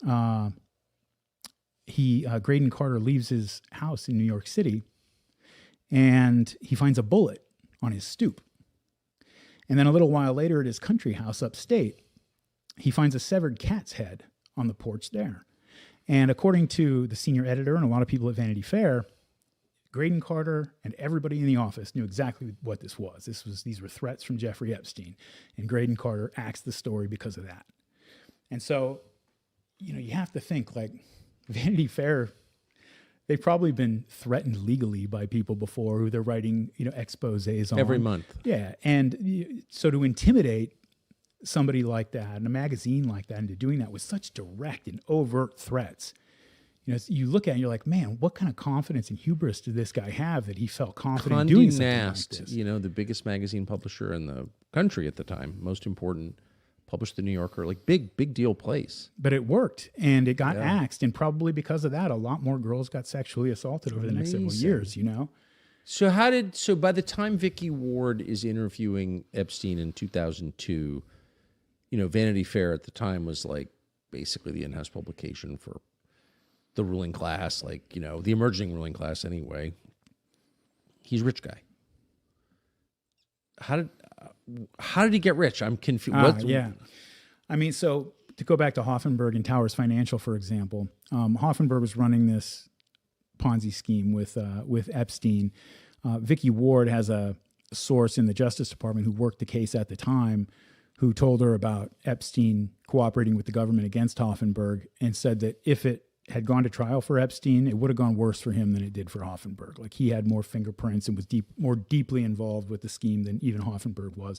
Graydon Carter leaves his house in New York City, and he finds a bullet on his stoop. And then a little while later at his country house upstate, he finds a severed cat's head on the porch there. And according to the senior editor and a lot of people at Vanity Fair, Graydon Carter and everybody in the office knew exactly what this was. These were threats from Jeffrey Epstein, and Graydon Carter axed the story because of that. And so, you have to think, like, Vanity Fair, they've probably been threatened legally by people before who they're writing, exposés on. Every month. Yeah. And so to intimidate somebody like that in a magazine like that into doing that with such direct and overt threats, you look at it and you're like, man, what kind of confidence and hubris did this guy have that he felt confident doing something like this? The biggest magazine publisher in the country at the time, most important, published the New Yorker, like big deal place. But it worked, and it got axed, and probably because of that, a lot more girls got sexually assaulted over the next several years, So by the time Vicky Ward is interviewing Epstein in 2002, Vanity Fair at the time was like basically the in-house publication for the ruling class, the emerging ruling class anyway. He's a rich guy. How did he get rich? I'm confused. Yeah. I mean, so to go back to Hoffenberg and Towers Financial, for example, Hoffenberg was running this Ponzi scheme with Epstein. Vicky Ward has a source in the Justice Department who worked the case at the time, who told her about Epstein cooperating with the government against Hoffenberg, and said that if it had gone to trial for Epstein, it would have gone worse for him than it did for Hoffenberg. Like, he had more fingerprints and was more deeply involved with the scheme than even Hoffenberg was.